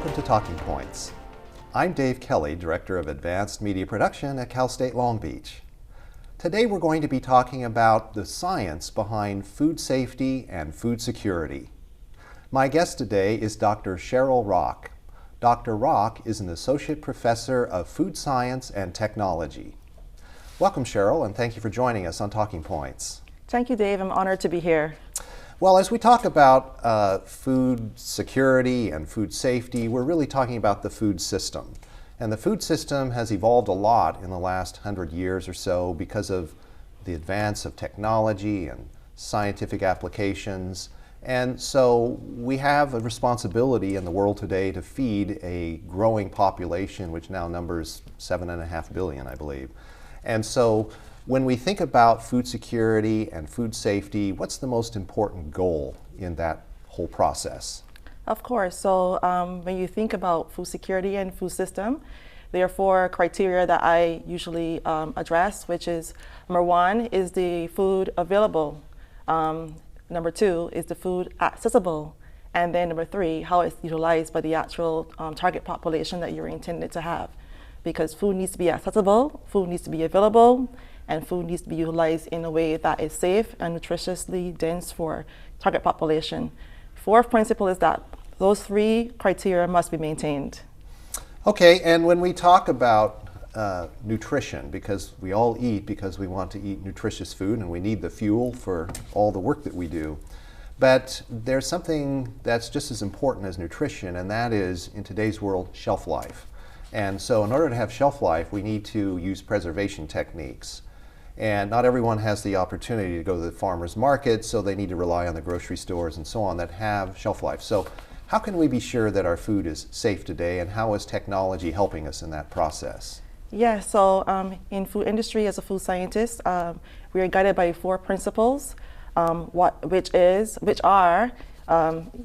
Welcome to Talking Points. I'm Dave Kelly, Director of Advanced Media Production at Cal State Long Beach. Today we're going to be talking about the science behind food safety and food security. My guest today is Dr. Cheryl Rock. Dr. Rock is an Associate Professor of Food Science and Technology. Welcome, Cheryl, and thank you for joining us on Talking Points. Thank you, Dave. I'm honored to be here. Well, as we talk about food security and food safety, we're really talking about the food system. And the food system has evolved a lot in the last 100 years or so because of the advance of technology and scientific applications. And so we have a responsibility in the world today to feed a growing population, which now numbers 7.5 billion, I believe. And so when we think about food security and food safety, what's the most important goal in that whole process? Of course. So when you think about food security and food system, there are 4 criteria that I usually address, which is number 1 is the food available. Number 2 is the food accessible. And then number 3, how it's utilized by the actual target population that you're intended to have. Because food needs to be accessible, food needs to be available, and food needs to be utilized in a way that is safe and nutritiously dense for target population. 4th principle is that those 3 criteria must be maintained. Okay, and when we talk about nutrition, because we all eat because we want to eat nutritious food and we need the fuel for all the work that we do, but there's something that's just as important as nutrition, and that is, in today's world, shelf life. And so in order to have shelf life, we need to use preservation techniques. And not everyone has the opportunity to go to the farmer's market, so they need to rely on the grocery stores and so on that have shelf life. So how can we be sure that our food is safe today, and how is technology helping us in that process? Yeah, so in food industry, as a food scientist, we are guided by 4 principles, which are,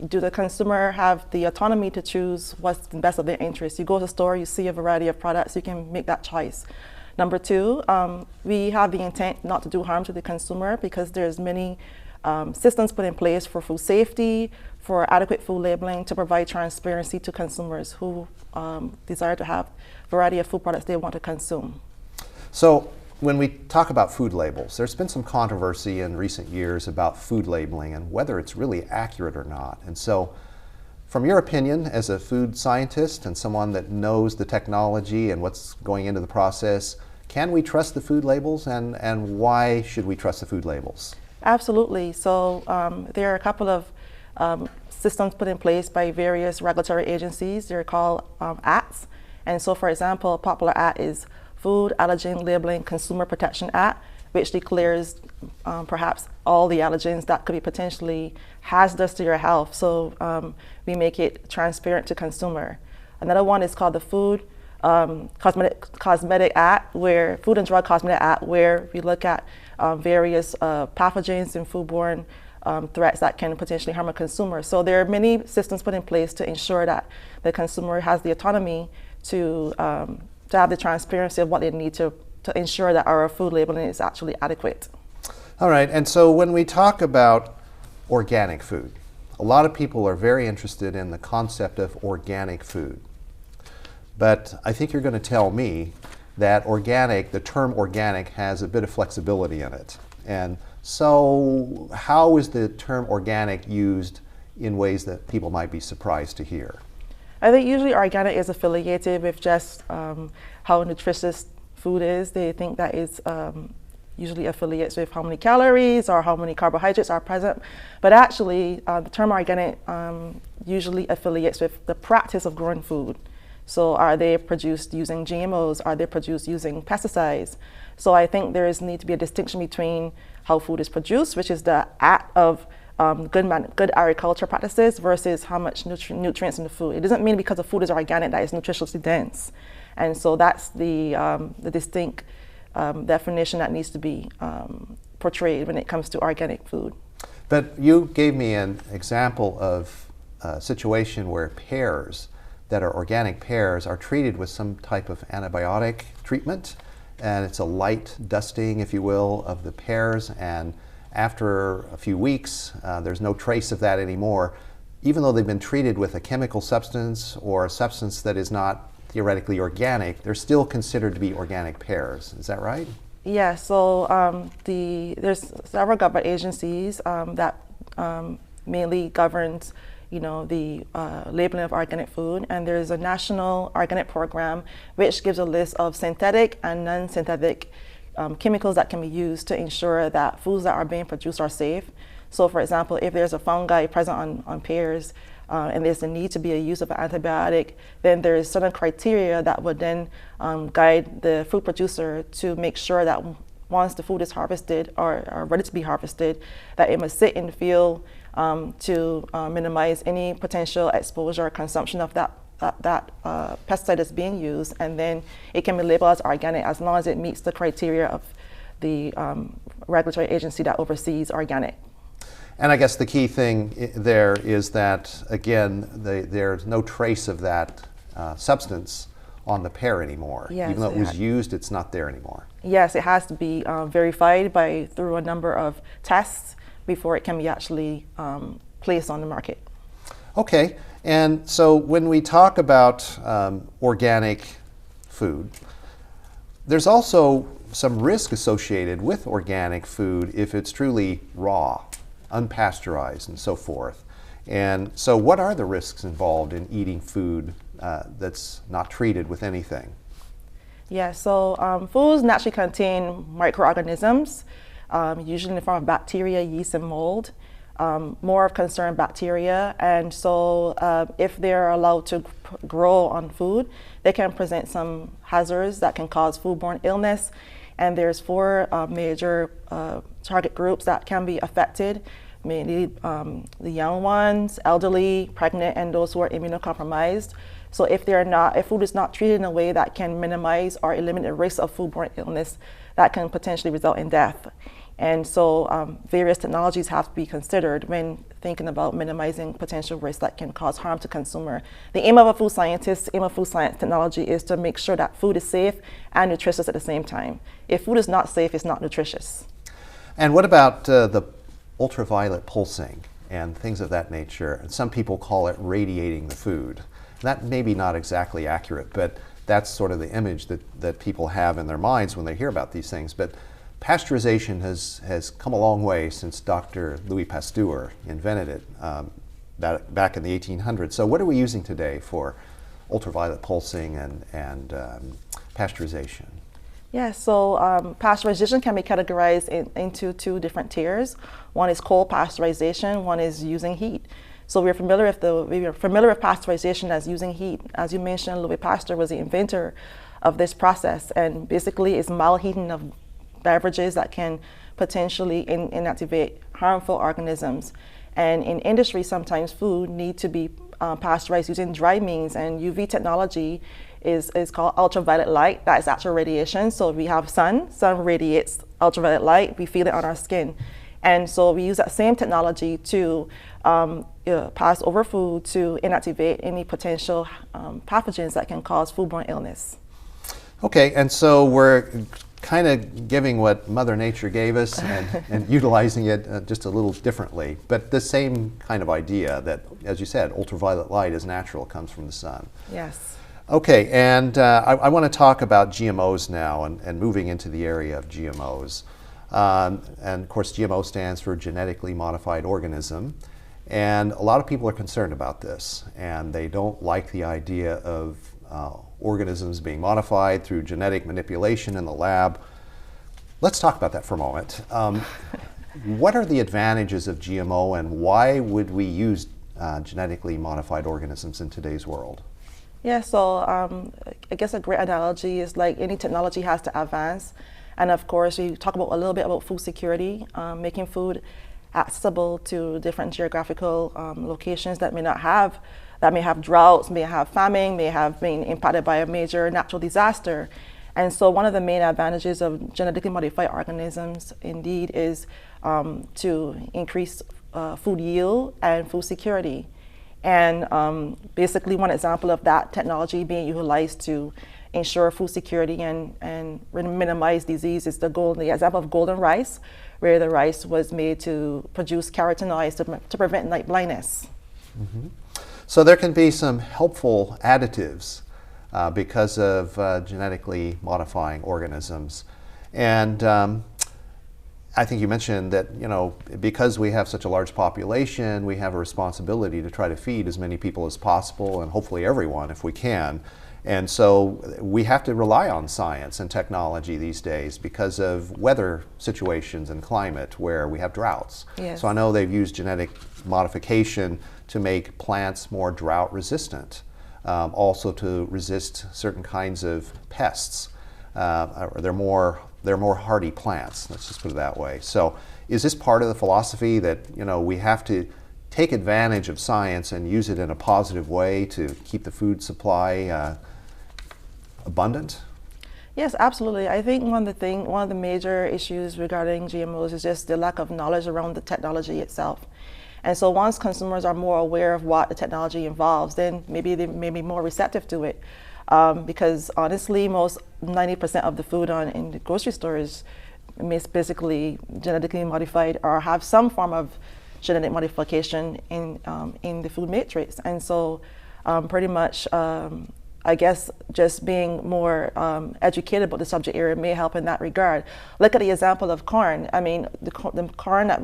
do the consumer have the autonomy to choose what's the best of their interest? You go to the store, you see a variety of products, you can make that choice. Number 2, we have the intent not to do harm to the consumer because there's many systems put in place for food safety, for adequate food labeling to provide transparency to consumers who desire to have a variety of food products they want to consume. So when we talk about food labels, there's been some controversy in recent years about food labeling and whether it's really accurate or not. And so from your opinion as a food scientist and someone that knows the technology and what's going into the process, can we trust the food labels, and why should we trust the food labels? Absolutely. So there are a couple of systems put in place by various regulatory agencies. They're called acts. And so, for example, a popular act is Food Allergen Labeling Consumer Protection Act, which declares perhaps all the allergens that could be potentially hazardous to your health. So we make it transparent to consumer. Another one is called the Food Cosmetic Act, where Food and Drug Cosmetic Act, where we look at various pathogens and foodborne threats that can potentially harm a consumer. So there are many systems put in place to ensure that the consumer has the autonomy to have the transparency of what they need to ensure that our food labeling is actually adequate. All right, and so when we talk about organic food, a lot of people are very interested in the concept of organic food. But I think you're going to tell me that organic, the term organic, has a bit of flexibility in it. And so how is the term organic used in ways that people might be surprised to hear? I think usually organic is affiliated with just how nutritious food is. They think that is usually affiliates with how many calories or how many carbohydrates are present. But actually, the term organic usually affiliates with the practice of growing food. So are they produced using GMOs? Are they produced using pesticides? So I think there need to be a distinction between how food is produced, which is the act of good agriculture practices, versus how much nutrients in the food. It doesn't mean because the food is organic that it's nutritiously dense. And so that's the distinct definition that needs to be portrayed when it comes to organic food. But you gave me an example of a situation where pears that are organic pears are treated with some type of antibiotic treatment, and it's a light dusting, if you will, of the pears, and after a few weeks there's no trace of that anymore. even though they've been treated with a chemical substance or a substance that is not theoretically organic, they're still considered to be organic pears. Is that right? Yeah, so there's several government agencies that mainly governs, the labeling of organic food, and there's a national organic program which gives a list of synthetic and non-synthetic chemicals that can be used to ensure that foods that are being produced are safe. So for example, if there's a fungi present on pears and there's a need to be a use of an antibiotic, then there's certain criteria that would then guide the food producer to make sure that once the food is harvested or ready to be harvested, that it must sit in the field to minimize any potential exposure or consumption of that pesticide that's being used, and then it can be labeled as organic as long as it meets the criteria of the regulatory agency that oversees organic. And I guess the key thing there is that, again, there's no trace of that substance on the pear anymore. Yes, even though it was used, it's not there anymore. Yes, it has to be verified through a number of tests before it can be actually placed on the market. Okay, and so when we talk about organic food, there's also some risk associated with organic food if it's truly raw, unpasteurized, and so forth. And so what are the risks involved in eating food that's not treated with anything? Yeah, so foods naturally contain microorganisms, usually in the form of bacteria, yeast, and mold. More of concern bacteria, and so if they're allowed to grow on food, they can present some hazards that can cause foodborne illness. And there's 4 major target groups that can be affected, mainly the young ones, elderly, pregnant, and those who are immunocompromised. So if food is not treated in a way that can minimize or eliminate the risk of foodborne illness, that can potentially result in death. And so various technologies have to be considered when thinking about minimizing potential risks that can cause harm to consumer. The aim of a food scientist, the aim of food science technology is to make sure that food is safe and nutritious at the same time. If food is not safe, it's not nutritious. And what about the ultraviolet pulsing and things of that nature? And some people call it radiating the food. That may be not exactly accurate, but that's sort of the image that people have in their minds when they hear about these things. But pasteurization has come a long way since Dr. Louis Pasteur invented it back in the 1800s. So what are we using today for ultraviolet pulsing and pasteurization? Yeah, so pasteurization can be categorized into 2 different tiers. One is cold pasteurization, one is using heat. So we're familiar with pasteurization as using heat. As you mentioned, Louis Pasteur was the inventor of this process, and basically it's mild heating of beverages that can potentially inactivate harmful organisms. And in industry, sometimes food need to be pasteurized using dry means, and UV technology is called ultraviolet light. That is actual radiation. So we have sun radiates ultraviolet light, we feel it on our skin. And so we use that same technology to pass over food to inactivate any potential pathogens that can cause foodborne illness. Okay, and so we're kind of giving what Mother Nature gave us and utilizing it just a little differently, but the same kind of idea that, as you said, ultraviolet light is natural, comes from the sun. Yes. Okay, and I want to talk about GMOs now and moving into the area of GMOs. And of course, GMO stands for genetically modified organism. And a lot of people are concerned about this, and they don't like the idea of organisms being modified through genetic manipulation in the lab. Let's talk about that for a moment. What are the advantages of GMO, and why would we use genetically modified organisms in today's world? Yeah, so I guess a great analogy is like any technology has to advance. And of course, we talk about a little bit about food security, making food accessible to different geographical locations that may have droughts, may have famine, may have been impacted by a major natural disaster. And so one of the main advantages of genetically modified organisms indeed is to increase food yield and food security. And basically one example of that technology being utilized to ensure food security and minimize disease is the example of golden rice, where the rice was made to produce carotenoids to prevent night blindness. So there can be some helpful additives because of genetically modifying organisms. And I think you mentioned that, because we have such a large population, we have a responsibility to try to feed as many people as possible, and hopefully everyone if we can. And so we have to rely on science and technology these days because of weather situations and climate where we have droughts. Yes. So I know they've used genetic modification to make plants more drought resistant, also to resist certain kinds of pests. Or they're more hardy plants, let's just put it that way. So is this part of the philosophy that we have to take advantage of science and use it in a positive way to keep the food supply abundant? Yes, absolutely. I think one of the major issues regarding GMOs is just the lack of knowledge around the technology itself. And so once consumers are more aware of what the technology involves, then maybe they may be more receptive to it. Because honestly, 90% of the food in the grocery stores is basically genetically modified or have some form of genetic modification in the food matrix. And so pretty much, I guess just being more educated about the subject area may help in that regard. Look at the example of corn. I mean, the corn that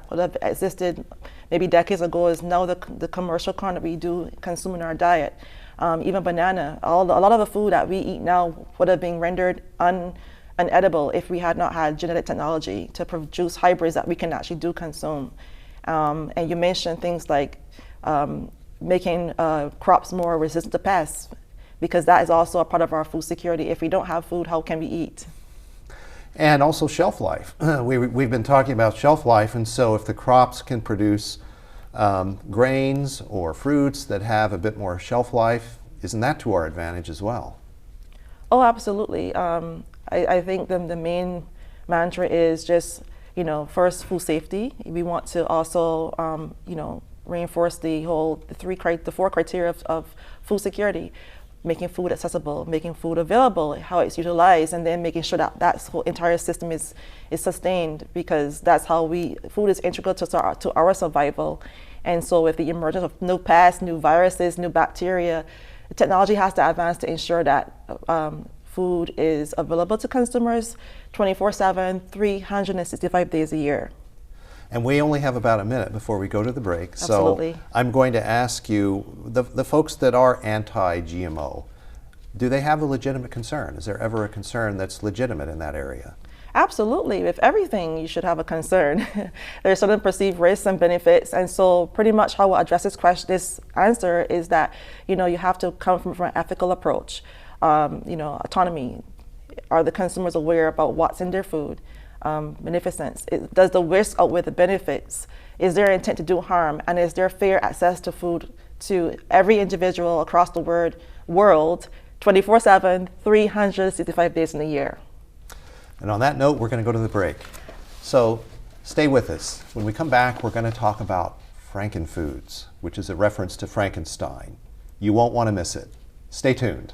would have existed maybe decades ago is now the commercial corn that we do consume in our diet. Even banana. A lot of the food that we eat now would have been rendered unedible if we had not had genetic technology to produce hybrids that we can actually consume. And you mentioned things like making crops more resistant to pests, because that is also a part of our food security. If we don't have food, how can we eat? And also shelf life. We've been talking about shelf life, and so if the crops can produce grains or fruits that have a bit more shelf life, isn't that to our advantage as well? Oh, absolutely. I think the main mantra is just, first, food safety. We want to also, reinforce the four criteria of food security: making food accessible, making food available, how it's utilized, and then making sure that whole entire system is sustained, because that's how food is integral to our survival. And so with the emergence of new pests, new viruses, new bacteria, technology has to advance to ensure that food is available to consumers 24/7, 365 days a year. And we only have about a minute before we go to the break. Absolutely. So I'm going to ask you, the folks that are anti-GMO, do they have a legitimate concern? Is there ever a concern that's legitimate in that area? Absolutely. With everything, you should have a concern. There's certain perceived risks and benefits. And so pretty much how we'll address this answer is that, you have to come from an ethical approach. Autonomy. Are the consumers aware about what's in their food? Beneficence. Does the risk outweigh the benefits? Is there intent to do harm? And is there fair access to food to every individual across the world 24/7, 365 days in a year? And on that note, we're going to go to the break. So stay with us. When we come back, we're going to talk about Frankenfoods, which is a reference to Frankenstein. You won't want to miss it. Stay tuned.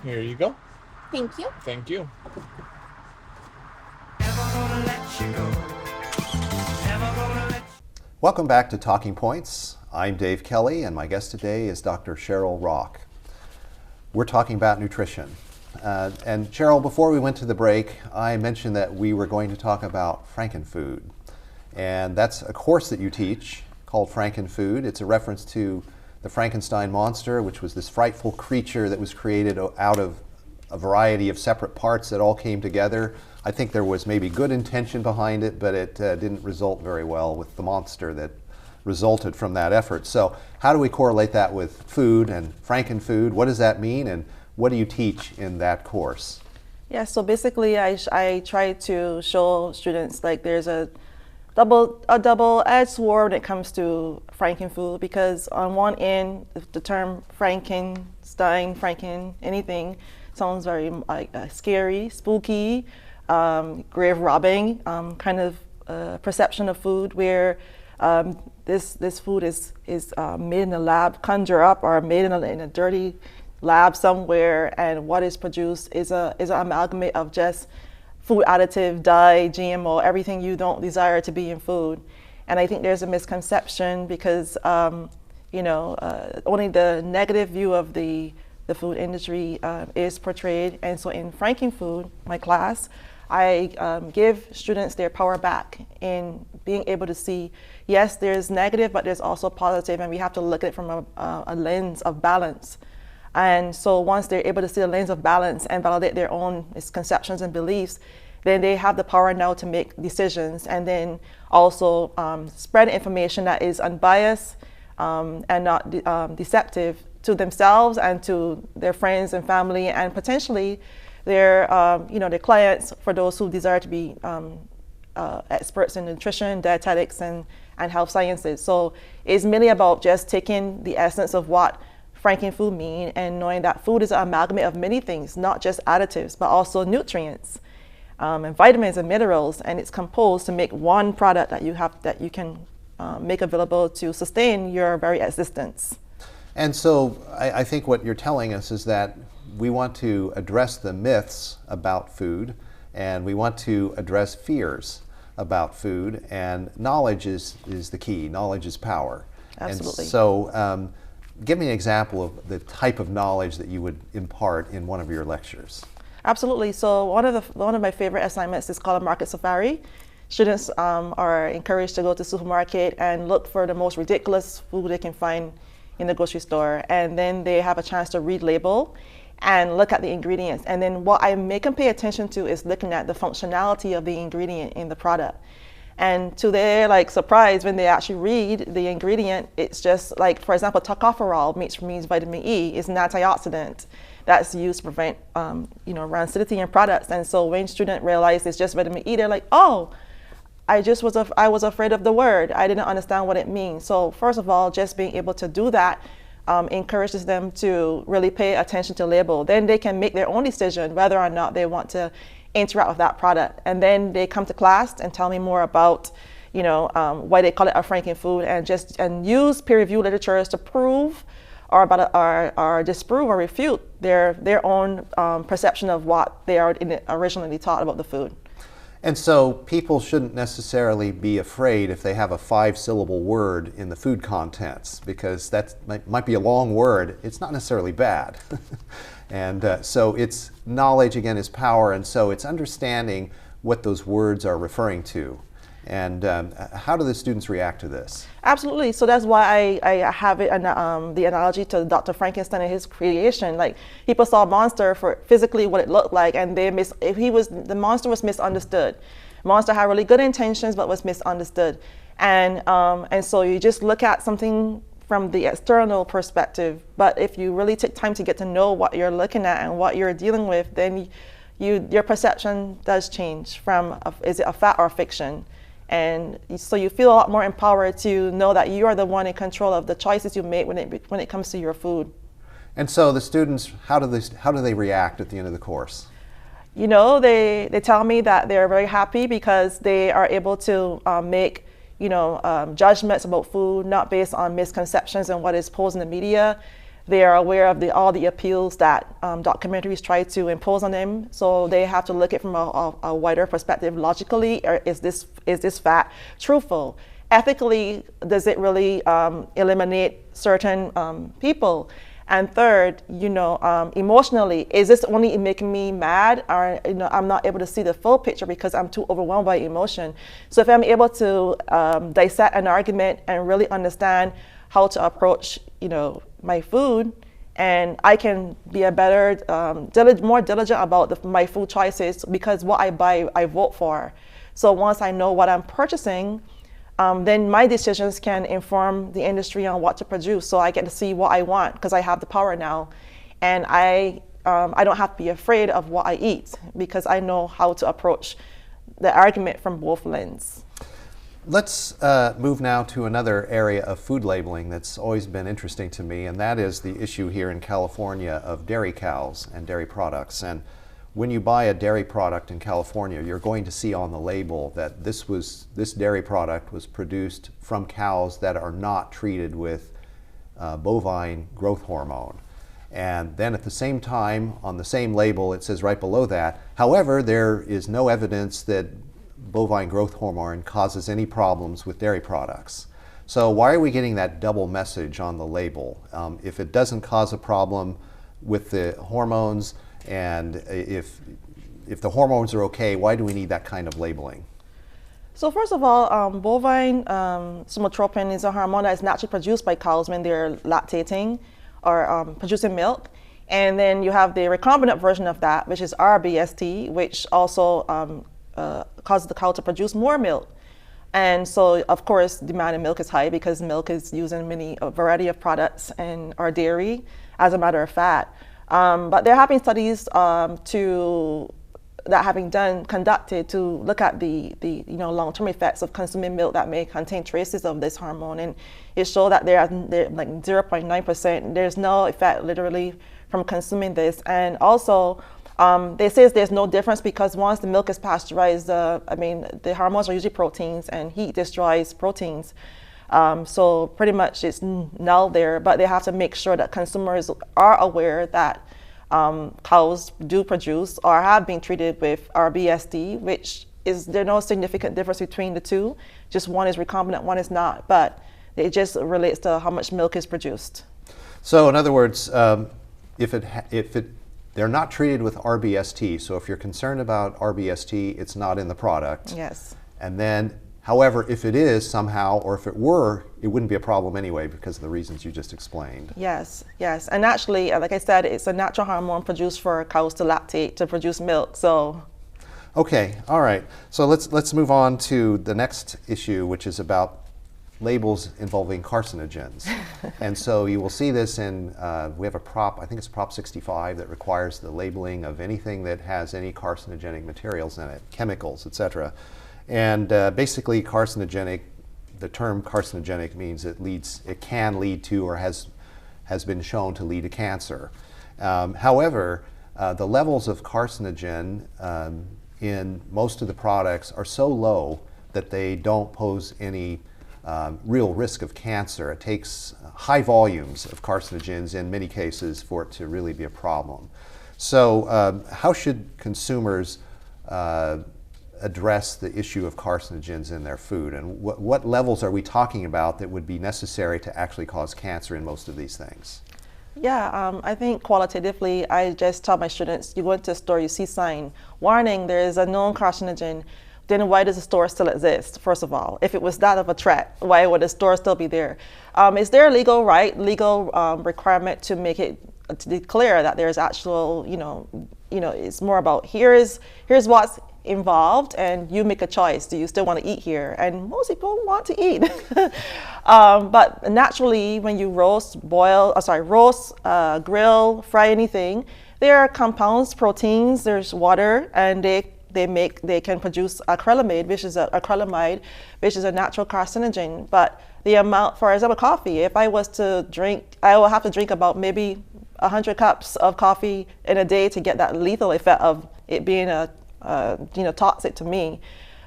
Here you go. Thank you. Thank you. Welcome back to Talking Points. I'm Dave Kelly, and my guest today is Dr. Cheryl Rock. We're talking about nutrition. And Cheryl, before we went to the break, I mentioned that we were going to talk about Frankenfood. And that's a course that you teach called Frankenfood. It's a reference to the Frankenstein monster, which was this frightful creature that was created out of a variety of separate parts that all came together. I think there was maybe good intention behind it, but it didn't result very well with the monster that resulted from that effort. So how do we correlate that with food and Frankenfood? What does that mean, and what do you teach in that course? Yeah, so basically I try to show students like there's a double-edged sword when it comes to Frankenfood, because on one end, the term Frankenstein, anything sounds very scary, spooky, grave robbing kind of perception of food, where this food is made in a lab, conjure up, or made in a dirty lab somewhere, and what is produced is an amalgamate of just food additive, dye, GMO, everything you don't desire to be in food. And I think there's a misconception because only the negative view of the food industry is portrayed. And so in Franking Food, my class, I give students their power back in being able to see, yes, there's negative, but there's also positive, and we have to look at it from a lens of balance. And so once they're able to see the lens of balance and validate their own misconceptions and beliefs, then they have the power now to make decisions, and then also spread information that is unbiased and not deceptive to themselves and to their friends and family, and potentially their clients, for those who desire to be experts in nutrition, dietetics, and health sciences. So it's mainly about just taking the essence of what Franking food mean and knowing that food is an amalgamate of many things, not just additives, but also nutrients and vitamins and minerals, and it's composed to make one product that you can make available to sustain your very existence. And so I think what you're telling us is that we want to address the myths about food, and we want to address fears about food, and knowledge is the key. Knowledge is power. Absolutely. And so give me an example of the type of knowledge that you would impart in one of your lectures. Absolutely. So one of my favorite assignments is called a market safari. Students are encouraged to go to the supermarket and look for the most ridiculous food they can find in the grocery store, and then they have a chance to read label and look at the ingredients. And then what I make them pay attention to is looking at the functionality of the ingredient in the product. And to their surprise, when they actually read the ingredient, it's just like, for example, tocopherol means vitamin E. Is an antioxidant that's used to prevent rancidity in products. And so when students realize it's just vitamin E, they're like, oh, I was afraid of the word. I didn't understand what it means. So first of all, just being able to do that encourages them to really pay attention to label. Then they can make their own decision whether or not they want to interact with that product. And then they come to class and tell me more about why they call it a Franking food, and use peer-reviewed literatures to prove or disprove or refute their own perception of what they are originally taught about the food. And so people shouldn't necessarily be afraid if they have a 5-syllable word in the food contents, because that might be a long word. It's not necessarily bad. And so it's knowledge, again, is power, and so it's understanding what those words are referring to. And how do the students react to this? Absolutely. So that's why I have it the analogy to Dr. Frankenstein and his creation. Like, people saw a monster for physically what it looked like, and the monster was misunderstood. Monster had really good intentions, but was misunderstood. And so you just look at something from the external perspective. But if you really take time to get to know what you're looking at and what you're dealing with, then your perception does change from is it a fact or a fiction. And so you feel a lot more empowered to know that you are the one in control of the choices you make when it comes to your food. And so the students, how do they react at the end of the course? They tell me that they're very happy because they are able to make judgments about food not based on misconceptions and what is posed in the media. They are aware of all the appeals that documentaries try to impose on them. So they have to look at it from a wider perspective. Logically, or is this fact truthful? Ethically, does it really eliminate certain people? And third, emotionally, is this only making me mad, or I'm not able to see the full picture because I'm too overwhelmed by emotion? So if I'm able to dissect an argument and really understand how to approach, my food, and I can be a better, more diligent about my food choices, because what I buy, I vote for. So once I know what I'm purchasing, then my decisions can inform the industry on what to produce. So I get to see what I want because I have the power now, and I don't have to be afraid of what I eat because I know how to approach the argument from both lenses. Let's move now to another area of food labeling that's always been interesting to me, and that is the issue here in California of dairy cows and dairy products. And when you buy a dairy product in California, you're going to see on the label that this dairy product was produced from cows that are not treated with bovine growth hormone. And then at the same time, on the same label, it says right below that, however, there is no evidence that bovine growth hormone causes any problems with dairy products. So why are we getting that double message on the label? If it doesn't cause a problem with the hormones, and if the hormones are okay, why do we need that kind of labeling? So first of all, bovine somatotropin is a hormone that is naturally produced by cows when they're lactating or producing milk. And then you have the recombinant version of that, which is RBST, which also causes the cow to produce more milk. And so, of course, demand in milk is high because milk is used in a variety of products and our dairy as a matter of fact. But there have been studies that have been conducted to look at the long-term effects of consuming milk that may contain traces of this hormone, and it showed that they're like 0.9%. There's no effect literally from consuming this, and also they say there's no difference because once the milk is pasteurized, the hormones are usually proteins, and heat destroys proteins. So pretty much it's null there, but they have to make sure that consumers are aware that cows do produce or have been treated with RBST, which there's no significant difference between the two. Just one is recombinant, one is not, but it just relates to how much milk is produced. So in other words, they're not treated with RBST, so if you're concerned about RBST, it's not in the product. Yes. And then, however, if it is somehow, or if it were, it wouldn't be a problem anyway because of the reasons you just explained. Yes, yes. And actually, like I said, it's a natural hormone produced for cows to lactate, to produce milk, so. Okay, all right. So let's move on to the next issue, which is about labels involving carcinogens. And so you will see this in, we have a prop, I think it's Prop 65, that requires the labeling of anything that has any carcinogenic materials in it, chemicals, etc. And basically carcinogenic, the term carcinogenic means it can lead to or has been shown to lead to cancer. However, the levels of carcinogen in most of the products are so low that they don't pose any real risk of cancer. It takes high volumes of carcinogens in many cases for it to really be a problem. So how should consumers address the issue of carcinogens in their food, and what levels are we talking about that would be necessary to actually cause cancer in most of these things? Yeah, I think qualitatively, I just tell my students, you go into a store, you see sign, warning, there is a known carcinogen, then why does the store still exist, first of all? If it was that of a threat, why would the store still be there? Is there a legal requirement to make it, to declare that there's actual, it's more about here's what's involved and you make a choice. Do you still want to eat here? And most people want to eat. But naturally, when you roast, grill, fry anything, there are compounds, proteins, there's water, and they can produce acrylamide, which is a natural carcinogen. But the amount, for example, coffee, if I was to drink, I will have to drink about maybe 100 cups of coffee in a day to get that lethal effect of it being toxic to me.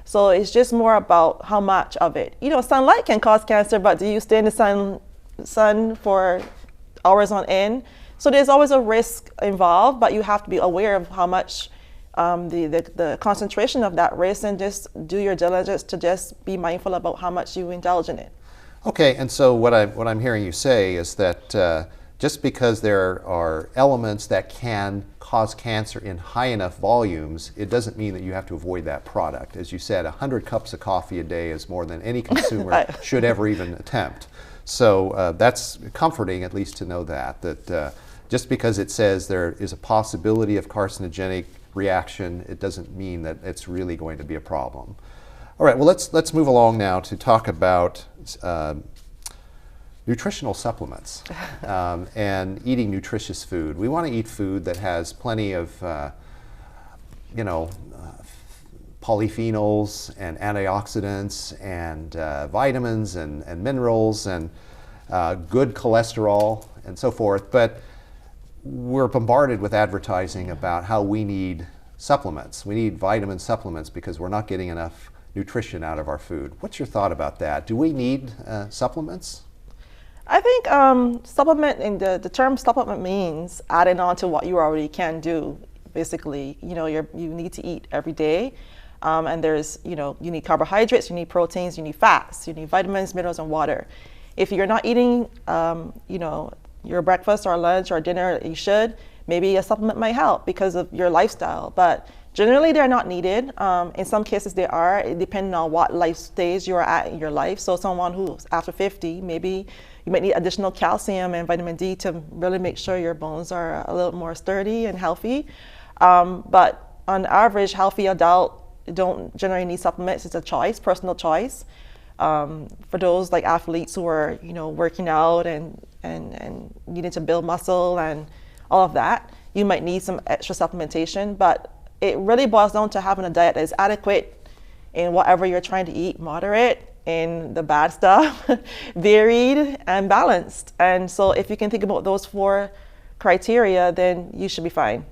So it's just more about how much of it. Sunlight can cause cancer, but do you stay in the sun for hours on end? So there's always a risk involved, but you have to be aware of how much the concentration of that risk, and just do your diligence to just be mindful about how much you indulge in it. Okay, and so what I'm hearing you say is that just because there are elements that can cause cancer in high enough volumes, it doesn't mean that you have to avoid that product. As you said, 100 cups of coffee a day is more than any consumer should ever even attempt. So that's comforting, at least to know that just because it says there is a possibility of carcinogenic reaction, it doesn't mean that it's really going to be a problem. All right, well, let's move along now to talk about nutritional supplements and eating nutritious food. We want to eat food that has plenty of, polyphenols and antioxidants and vitamins and minerals and good cholesterol and so forth. But we're bombarded with advertising about how we need supplements. We need vitamin supplements because we're not getting enough nutrition out of our food. What's your thought about that? Do we need supplements? I think supplement, in the term supplement means adding on to what you already can do. Basically, you need to eat every day, and there's, you need carbohydrates, you need proteins, you need fats, you need vitamins, minerals, and water. If you're not eating, your breakfast or lunch or dinner, you should. Maybe a supplement might help because of your lifestyle, but generally they're not needed. In some cases they are, depending on what life stage you are at in your life. So someone who's after 50, maybe you might need additional calcium and vitamin D to really make sure your bones are a little more sturdy and healthy. But on average, healthy adult don't generally need supplements. It's a choice, personal choice. For those like athletes who are, working out and needing to build muscle and all of that, you might need some extra supplementation. But it really boils down to having a diet that is adequate in whatever you're trying to eat, moderate in the bad stuff, varied and balanced. And so if you can think about those 4 criteria, then you should be fine.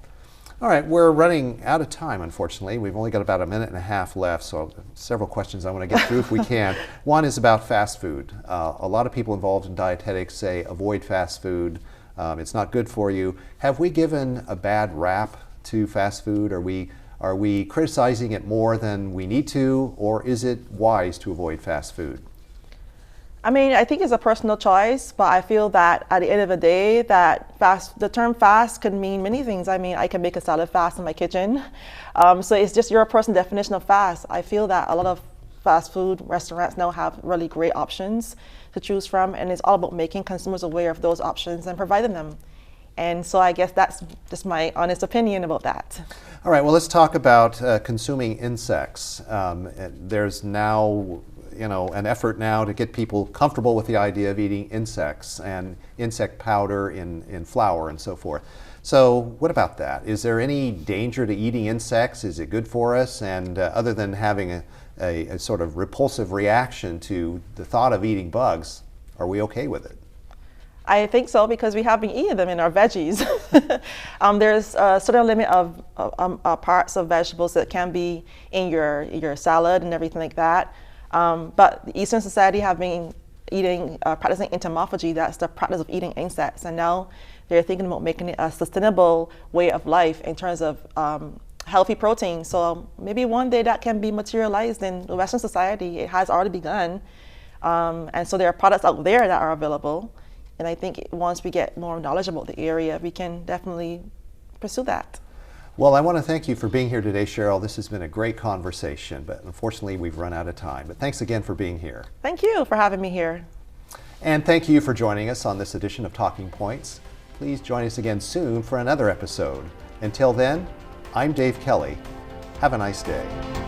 All right, we're running out of time, unfortunately. We've only got about a minute and a half left, so several questions I want to get through if we can. One is about fast food. A lot of people involved in dietetics say avoid fast food. It's not good for you. Have we given a bad rap to fast food? Are we criticizing it more than we need to, or is it wise to avoid fast food? I mean, I think it's a personal choice, but I feel that at the end of the day, that the term fast can mean many things. I mean, I can make a salad fast in my kitchen. So it's just your personal definition of fast. I feel that a lot of fast food restaurants now have really great options to choose from, and it's all about making consumers aware of those options and providing them. And so I guess that's just my honest opinion about that. All right, well, let's talk about consuming insects. There's now an effort now to get people comfortable with the idea of eating insects and insect powder in flour and so forth. So what about that? Is there any danger to eating insects? Is it good for us? And other than having a sort of repulsive reaction to the thought of eating bugs, are we okay with it? I think so, because we have been eating them in our veggies. There's a certain limit of parts of vegetables that can be in your salad and everything like that. But the Eastern Society have been practicing entomophagy. That's the practice of eating insects, and now they're thinking about making it a sustainable way of life in terms of healthy protein. So maybe one day that can be materialized in the Western society. It has already begun, and so there are products out there that are available. And I think once we get more knowledge about the area, we can definitely pursue that. Well, I want to thank you for being here today, Cheryl. This has been a great conversation, but unfortunately we've run out of time. But thanks again for being here. Thank you for having me here. And thank you for joining us on this edition of Talking Points. Please join us again soon for another episode. Until then, I'm Dave Kelly. Have a nice day.